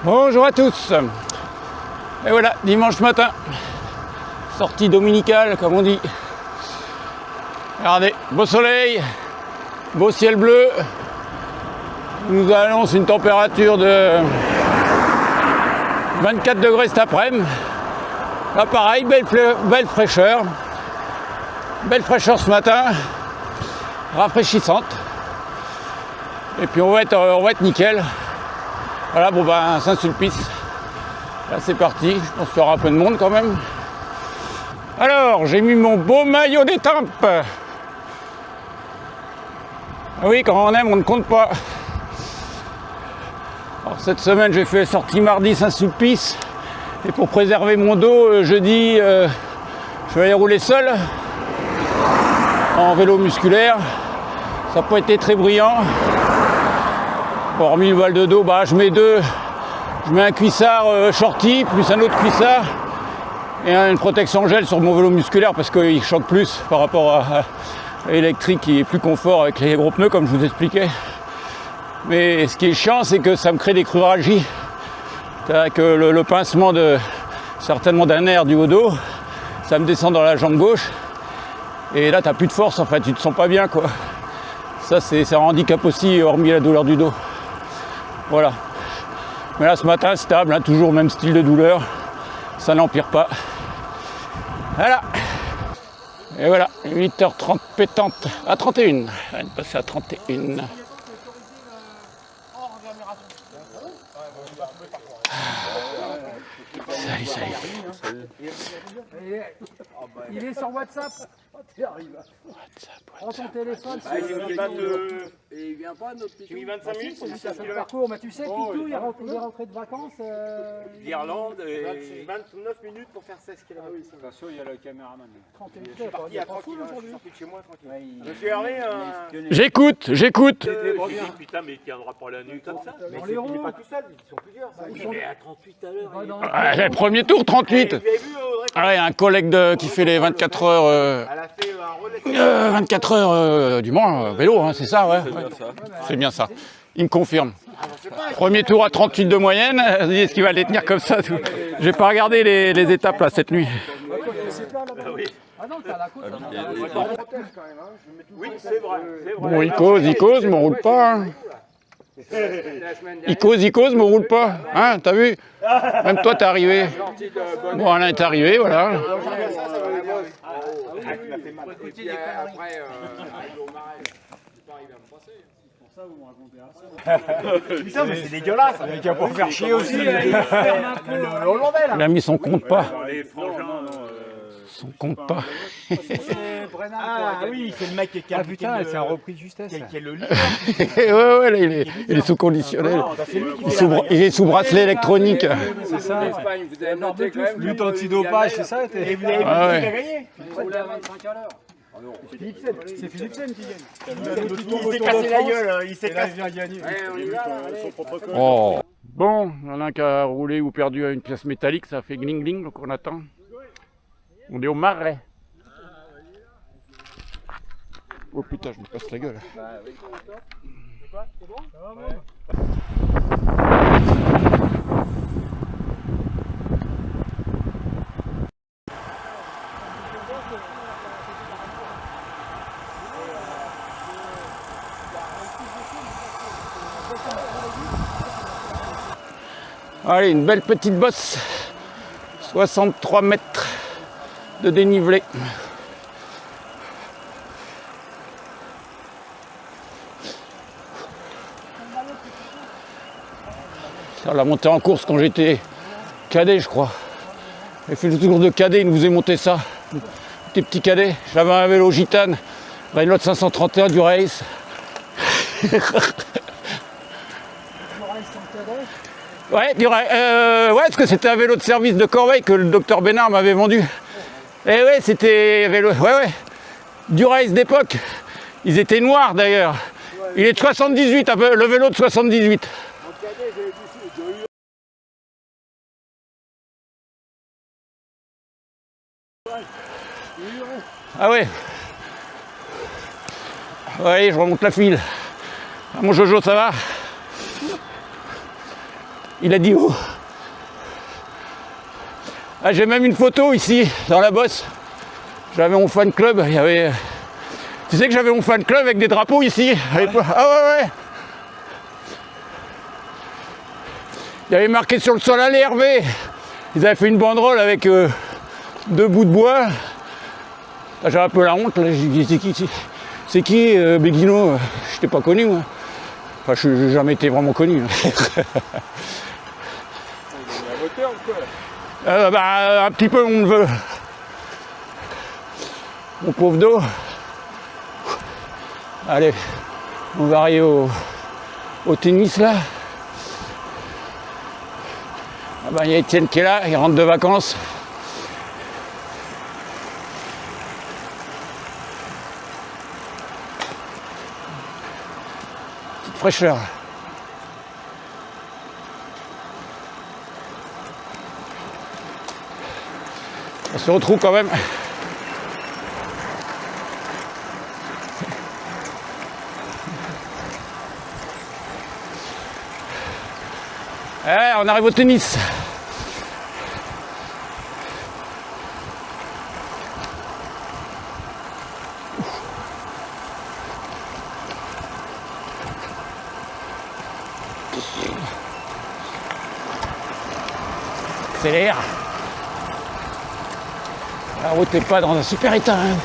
Bonjour à tous. Et voilà, dimanche matin, sortie dominicale comme on dit. Regardez, beau soleil, beau ciel bleu. Il nous annonce une température de 24 degrés cet après-midi. Là pareil, belle fraîcheur. Belle fraîcheur ce matin, rafraîchissante. Et puis on va être nickel. Voilà, bon ben Saint-Sulpice. Là c'est parti, je pense qu'il y aura un peu de monde quand même. Alors, j'ai mis mon beau maillot d'étampes. Ah oui, quand on aime, on ne compte pas. Alors cette semaine, j'ai fait sortie mardi Saint-Sulpice. Et pour préserver mon dos, jeudi, je vais aller rouler seul. En vélo musculaire. Ça n'a pas été très brillant. Hormis le mal de dos, bah, je mets un cuissard shorty, plus un autre cuissard. Et une protection gel sur mon vélo musculaire parce qu'il choque plus par rapport à l'électrique qui est plus confort avec les gros pneus comme je vous expliquais. Mais ce qui est chiant, c'est que ça me crée des cruralgies. Avec le pincement certainement d'un nerf du haut dos, ça me descend dans la jambe gauche. Et là, tu n'as plus de force, en fait, tu te sens pas bien, quoi. Ça, c'est un handicap aussi, hormis la douleur du dos. Voilà. Mais là, ce matin, stable, hein, toujours le même style de douleur. Ça n'empire pas. Voilà. Et voilà, 8h30 pétante à 31. On est passé à 31. Salut. Il est sur WhatsApp. Prends ton téléphone. Il vient pas notre petit. J'ai mis 25 minutes pour faire le parcours. Mais tu sais, Pitou, il est rentré de vacances. D'Irlande. 29 minutes pour faire 16 km. Attention, il y a le caméraman. 31 minutes. Il y a tranquille aujourd'hui. Je suis sorti de chez moi tranquille. Je suis Hervé. J'écoute. Putain, mais il tiendra pas la nuit comme ça. Mais il est pas tout seul, ils sont plusieurs. Mais à 38 à l'heure. Le premier tour, 38. Ah ouais, un collègue qui fait les 24 heures. Elle a fait un relais. 24 heures du Mans, vélo, hein, c'est ça, ouais. C'est bien ça. Il me confirme. Premier tour à 38 de moyenne. Est-ce qu'il va les tenir comme ça? J'ai pas regardé les étapes là cette nuit. Ah non, t'as la côte. Oui, c'est vrai. Bon, il cause, mais on roule pas. Hein. Il cause, mais on roule pas. Hein, t'as vu? Même toi, t'es arrivé. Bon, Alain est arrivé, voilà. Putain, mais c'est dégueulasse. Il y a pour faire chier aussi. Il a mis son compte pas. Son compte pas. Ah oui, c'est le mec qui a putain, c'est un repris de justesse. Qui est le leader. Ouais, là, il est sous conditionnel. Il est sous bracelet électronique. C'est ça. Vous avez noté quand même. Lutte antidopage, c'est ça. Et vous avez vu qui a gagné? C'est Philipsen qui gagne. Il s'est cassé la gueule, il s'est cassé. Oh. Bon, il y en a un qui a roulé ou perdu à une pièce métallique, ça fait gling gling, donc on attend. On est au Marais. Oh putain, je me casse la gueule. Allez, une belle petite bosse. 63 mètres de dénivelé. Ça, la montée en course quand j'étais cadet, je crois. J'ai fait le tour de cadet, il nous faisait monter ça. Des petits cadets. J'avais un vélo gitane, Renault 531 du Race. Ouais, parce que c'était un vélo de service de Corbeil que le docteur Bénard m'avait vendu. Et ouais, c'était vélo, ouais, du Race d'époque. Ils étaient noirs d'ailleurs. Il est de 78, le vélo de 78. Ah ouais. Ouais, je remonte la file. Ah, mon Jojo, ça va? Il a dit oh. Ah, j'ai même une photo ici, dans la bosse. J'avais mon fan club, il y avait... Tu sais que j'avais mon fan club avec des drapeaux ici. Ah ouais. Il y avait marqué sur le sol, allez Hervé. Ils avaient fait une banderole avec 2 bouts de bois. J'avais un peu la honte, là. J'ai dit c'est qui Béguino? Je t'ai pas connu moi. Enfin, je n'ai jamais été vraiment connu. Il est à moteur ou quoi? Bah, un petit peu mon neveu. Mon pauvre dos. Allez, on va arriver au tennis là. Ah bah, il y a Étienne qui est là, il rentre de vacances. Petite fraîcheur. On se retrouve quand même. Ouais, on arrive au tennis. Accélère. La route n'est pas dans un super état. Hein.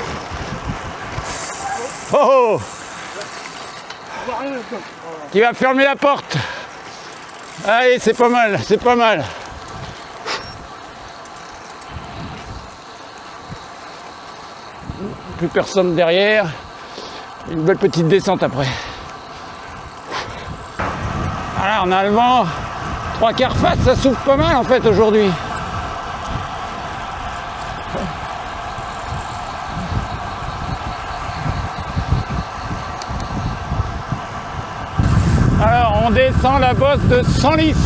Oh, oh. Qui va fermer la porte. Allez, c'est pas mal, c'est pas mal. Plus personne derrière. Une belle petite descente après. Voilà, on a le vent. 3/4 face, ça souffle pas mal en fait aujourd'hui. Alors, on descend la bosse de Senlis.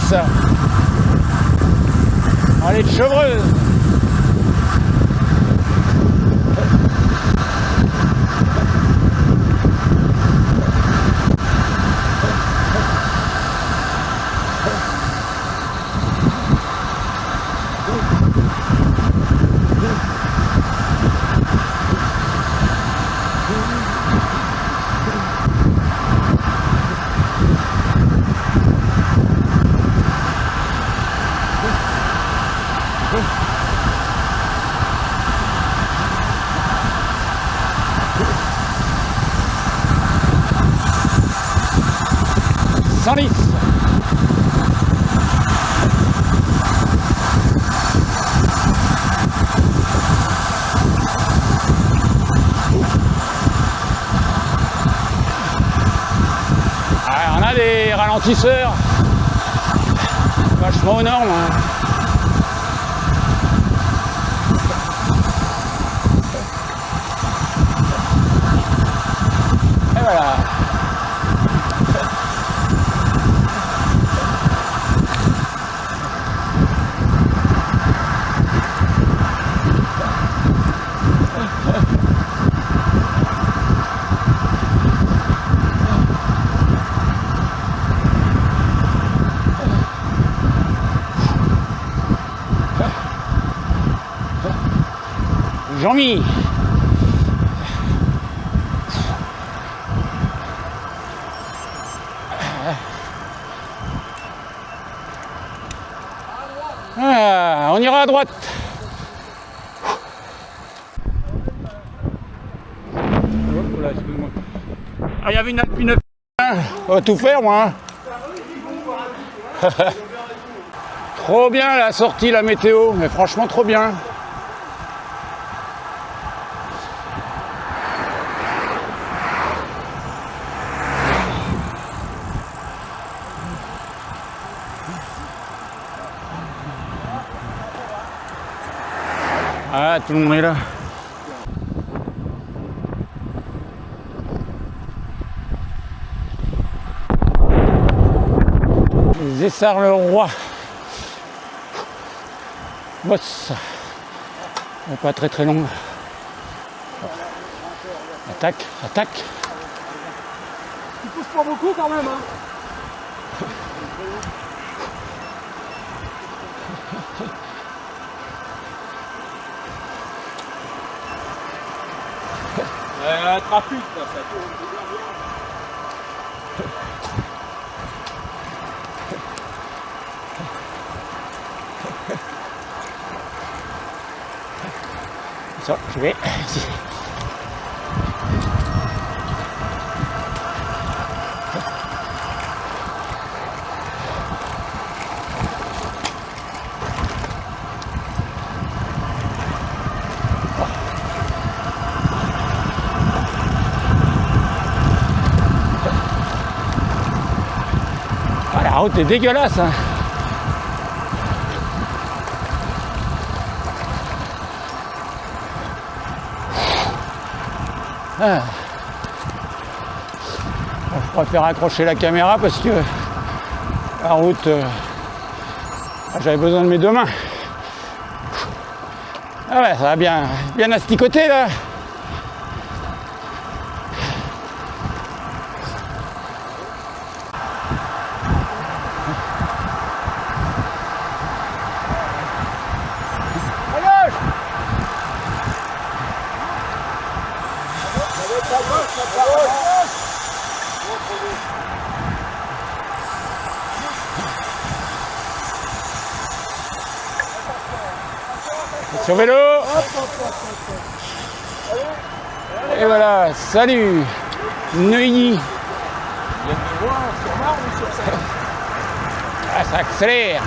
Allez, de Chevreuse. Senlis. On a des ralentisseurs vachement aux normes. Hein. Et voilà. Jean-Mi. Ah, on ira à droite. Ah, il y avait une Alpine. On va tout faire, moi. Trop bien la sortie, la météo, mais franchement trop bien. Ah, tout le monde est là. Les Essarts-le-Roi. Bosse. Pas très très longue. Attaque, attaque. Tu pousses pas beaucoup quand même, hein. Trafic, là, ça tourne bien. Ça, je vais ici. Ah, la route est dégueulasse, hein. Ah. Bon, je préfère accrocher la caméra parce que la route, j'avais besoin de mes deux mains. Ah ouais, ça va bien asticoter là. Sur vélo. Et voilà, salut Neuilly. Il y a des voies sur Marne ou sur Seine? Ah, ça accélère.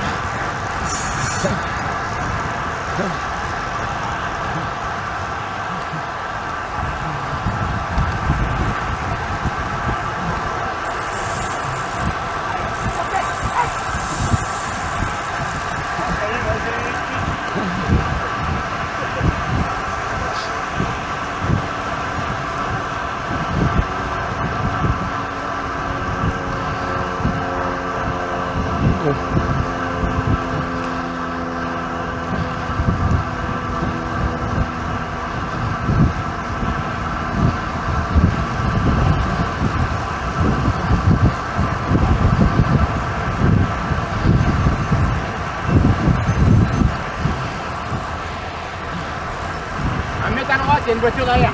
À droite, il y a une voiture derrière.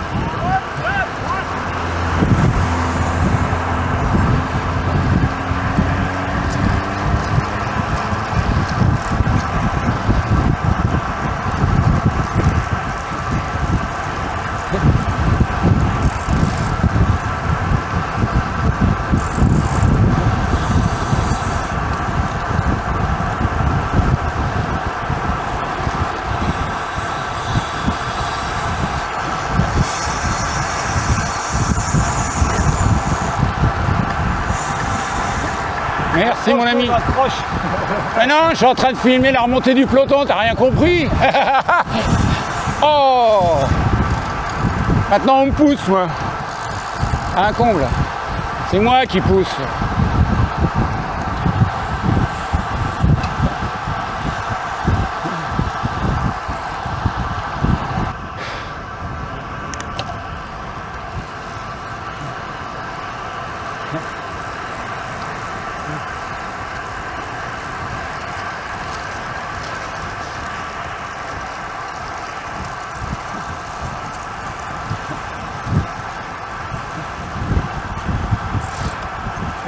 Merci mon ami. Mais non, je suis en train de filmer la remontée du peloton, t'as rien compris? Oh! Maintenant on me pousse moi. Un comble. C'est moi qui pousse.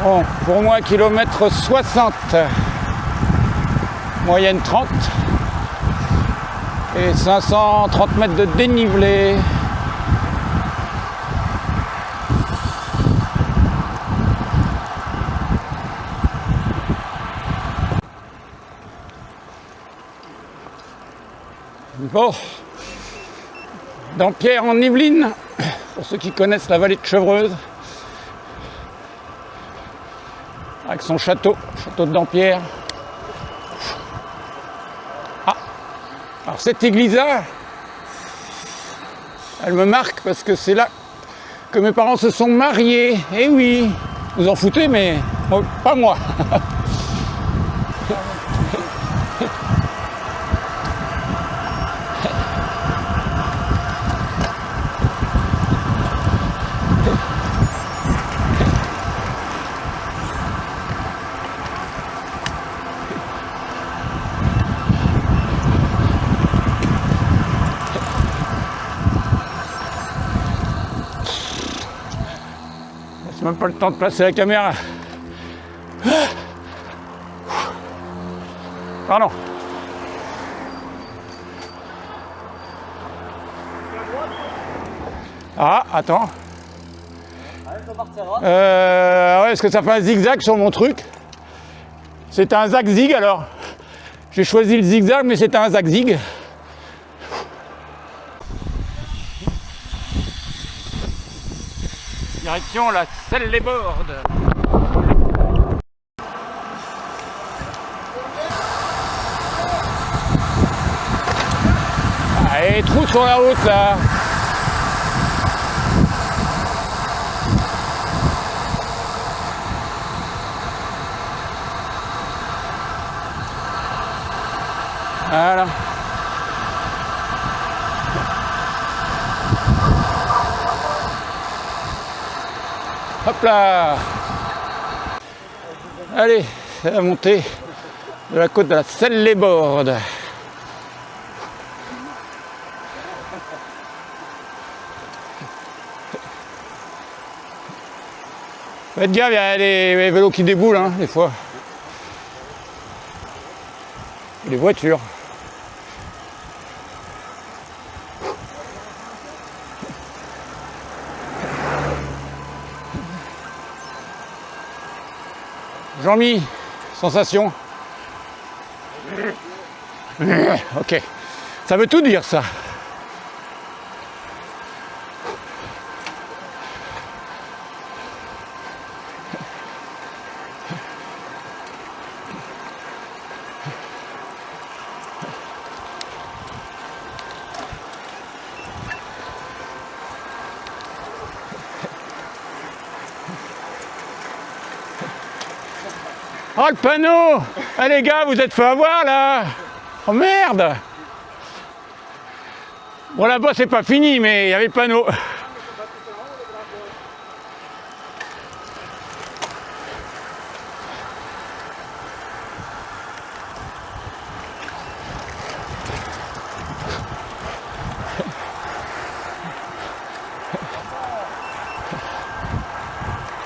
Bon, pour moi, kilomètre 60, moyenne 30 et 530 mètres de dénivelé. Bon, Dampierre en Yvelines, pour ceux qui connaissent la vallée de Chevreuse. Avec son château de Dampierre. Ah, alors cette église-là, elle me marque parce que c'est là que mes parents se sont mariés. Eh oui, vous en foutez, mais pas moi. Même pas le temps de placer la caméra. Pardon. Ah, attends. Ouais, est-ce que ça fait un zigzag sur mon truc? C'est un zag-zig alors. J'ai choisi le zigzag, mais c'est un zag-zig. Direction la Selle-les-Bordes. Allez, trou sur la route là. Voilà. Hop là. Allez, c'est la montée de la côte de la Selle-les-Bordes. Faites gaffe, il y a des vélos qui déboulent, hein, des fois. Et des voitures. Jean-Mi, sensation? Ok, ça veut tout dire ça. Oh le panneau! Ah les gars, vous êtes fait avoir là! Oh merde! Bon là-bas c'est pas fini, mais il y avait le panneau.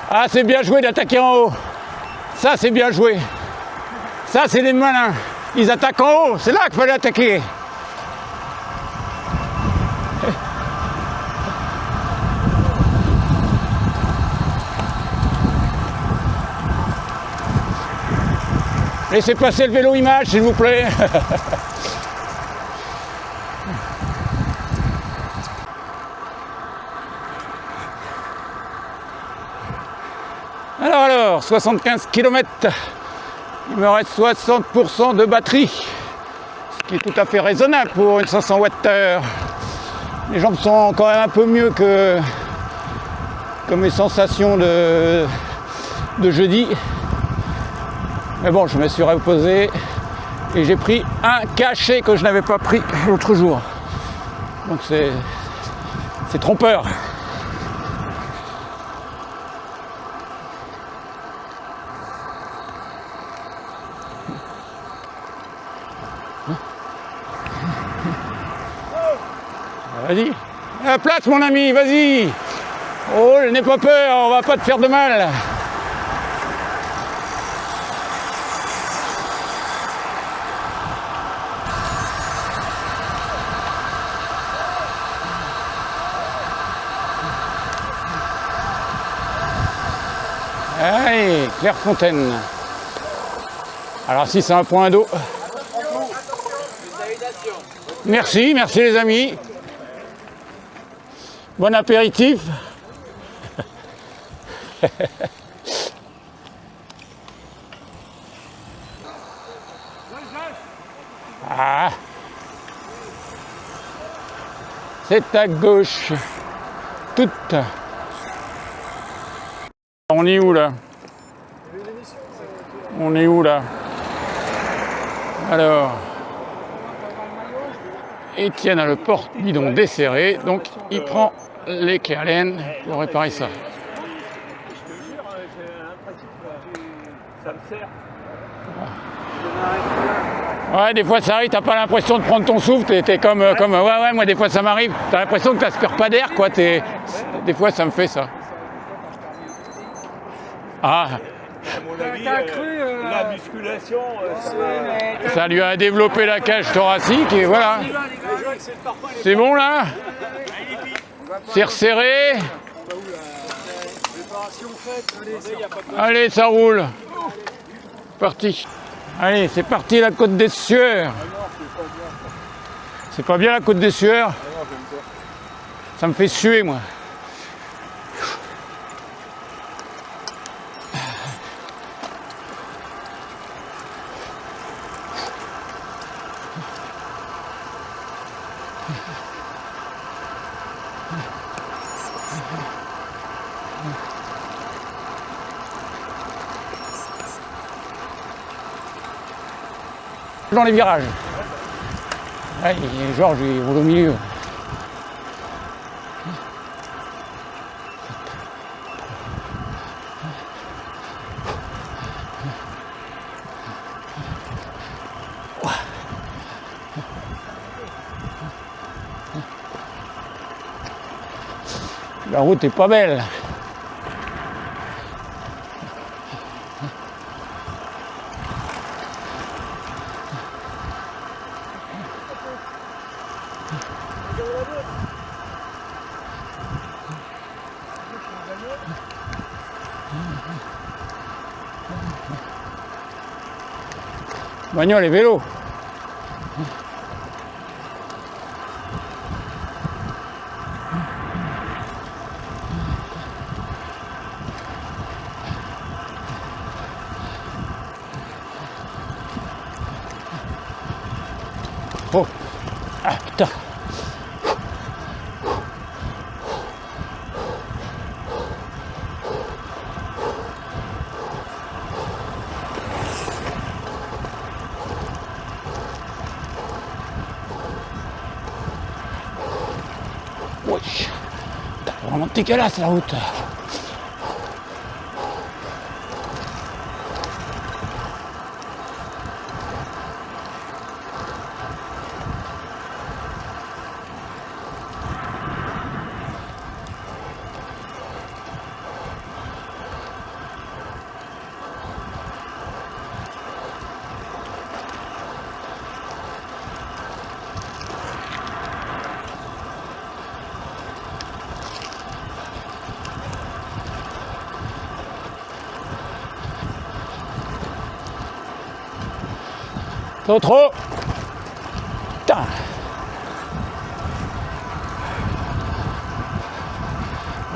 Ah c'est bien joué d'attaquer en haut. Ça c'est bien joué. Ça c'est des malins. Ils attaquent en haut, c'est là qu'il fallait attaquer. Laissez passer le vélo image s'il vous plaît. Alors, 75 km, il me reste 60% de batterie, ce qui est tout à fait raisonnable pour une 500 Wh. Les jambes sont quand même un peu mieux que mes sensations de jeudi. Mais bon, je me suis reposé et j'ai pris un cachet que je n'avais pas pris l'autre jour. Donc c'est trompeur. Vas-y, à la place mon ami, vas-y. Oh, n'aie pas peur, on va pas te faire de mal. Allez, Clairefontaine. Alors si c'est un point d'eau. Merci, merci les amis. Bon apéritif. Ah. C'est à gauche. Toute. On est où là? On est où là? Alors. Étienne a le porte-bidon desserré, donc il prend les clés à laine pour réparer ça. Ouais, des fois ça arrive, t'as pas l'impression de prendre ton souffle, t'es comme ouais, moi des fois ça m'arrive, t'as l'impression que t'aspires pas d'air, quoi, des fois ça me fait ça. Ah, À mon avis, la musculation, ça lui a développé la cage thoracique et voilà. C'est bon là? C'est resserré. Allez, ça roule. Parti. Allez, c'est parti la côte des sueurs. C'est pas bien la côte des sueurs? Ça me fait suer moi. Dans les virages. Ouais, Georges il roule au milieu. La route est pas belle. Bagnole et vélo. Oh, ah putain. Oui, vraiment dégueulasse la route. Trop. Putain.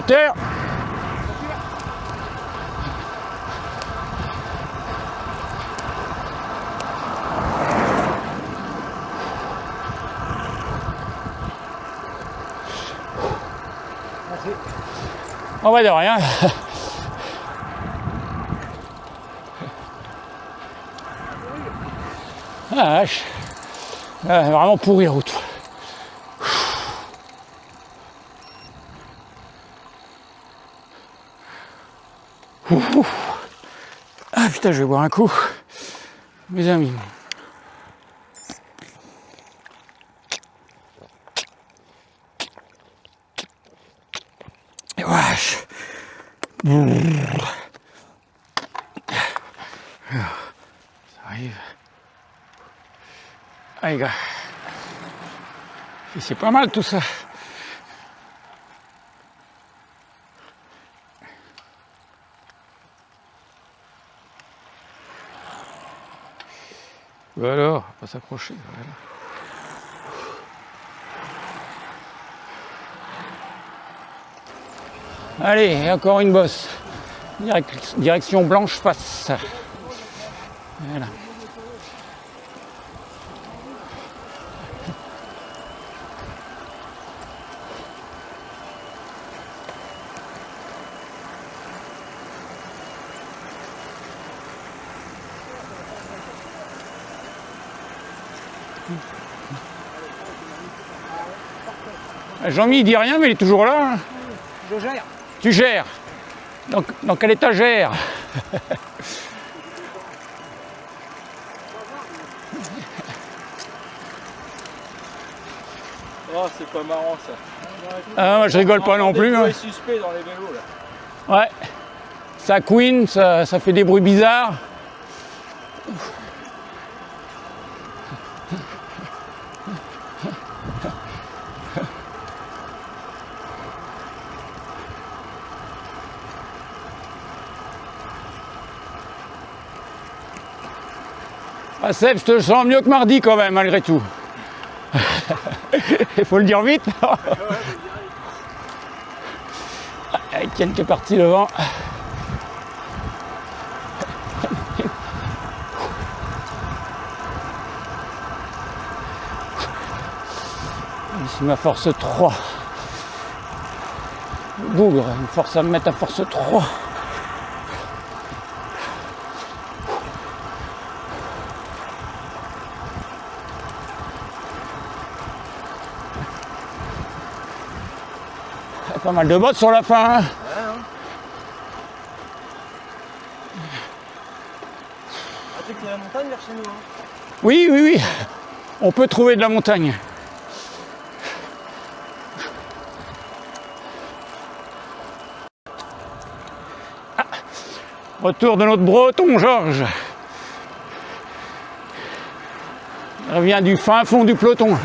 Terre. On va de rien. Ah, vache. Ah, vraiment pourri la route. Ah putain, je vais boire un coup. Mes amis. Et wesh. Ça arrive. Ah les gars, c'est pas mal tout ça. Bah alors, pas s'accrocher. Voilà. Allez, encore une bosse. Direction blanche face. Voilà. Jean-Mi, il dit rien, mais il est toujours là. Hein. Je gère. Tu gères. Dans quelle étagère? oh, c'est pas marrant ça. Ah, moi, je rigole pas non plus. Hein. C'est suspect dans les vélos là. Ouais. ça couine, ça fait des bruits bizarres. Ah Seb, je te sens mieux que mardi quand même, malgré tout. Il faut le dire vite. Avec quelques parties devant. Ici ma force 3. Le bougre, il me force à me mettre à force 3. Pas mal de bottes sur la fin. Hein. Ouais, hein. Ah, tu sais qu'il y a la montagne vers chez nous. Hein. Oui, oui, oui. On peut trouver de la montagne. Ah. Retour de notre breton Georges. Il revient du fin fond du peloton.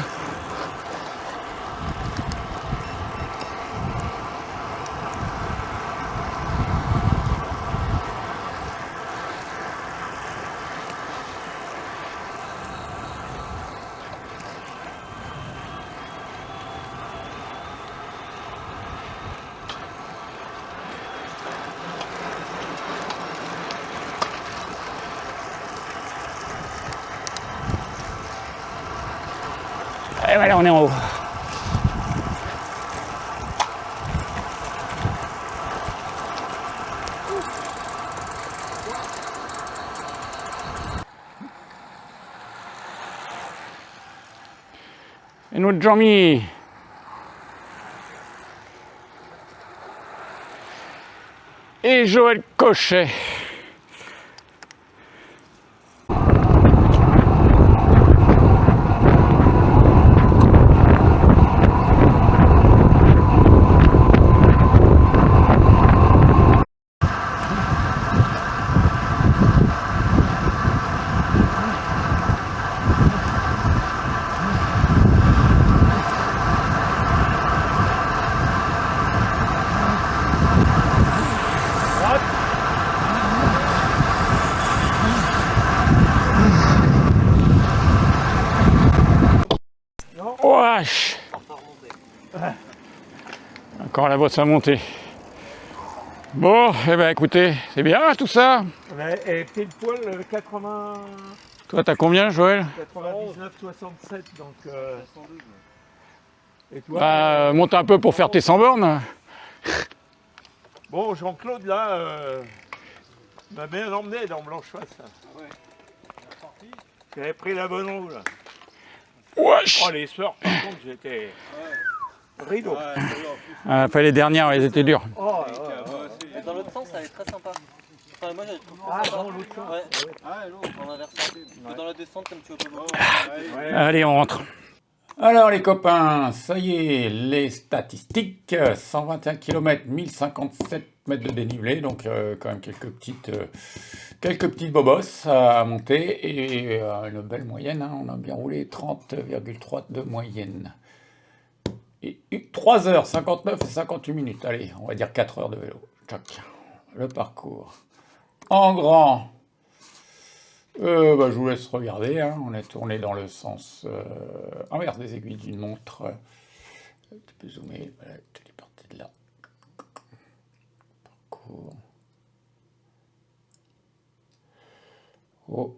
Et voilà, on est en haut. Et notre Jean-Mi. Et Joël Cochet. Wesh. Encore la bosse à monter. Bon, eh ben écoutez, c'est bien tout ça. Et pile poil 80... Toi t'as combien Joël? 99, 67, donc... 112. Et toi Bah, monte un peu pour faire tes 100 bornes. Bon, Jean-Claude, là, m'a bien emmené dans Blancheface. Ah ouais. J'avais pris la bonne roue, là. Wesh. Oh, les soirs, par contre, j'étais... rideau. Après les dernières, elles étaient dures. Oh, ouais. Dans l'autre sens, ça allait très sympa. Enfin, moi, j'avais trouvé dans l'autre sens. Ouais. Ah, l'autre, en inversant. Plutôt dans la descente, comme tu veux. Allez, on rentre. Alors les copains, ça y est, les statistiques, 121 km, 1057 mètres de dénivelé, donc quand même quelques petites bobosses à monter et une belle moyenne, hein, on a bien roulé 30,3 de moyenne. Et 3h59 et 58 minutes, allez, on va dire 4 heures de vélo. Tchac. Le parcours. En grand. Je vous laisse regarder, hein. On est tourné dans le sens inverse des aiguilles d'une montre. Un petit peu zoomé, voilà, tu es parti de là. Parcours. Oh.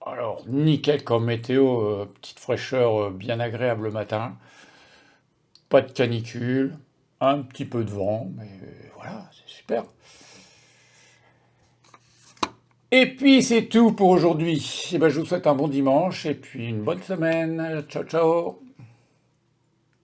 Alors, nickel comme météo, petite fraîcheur bien agréable le matin. Pas de canicule, un petit peu de vent, mais voilà, c'est super. Et puis c'est tout pour aujourd'hui. Je vous souhaite un bon dimanche et puis une bonne semaine. Ciao, ciao.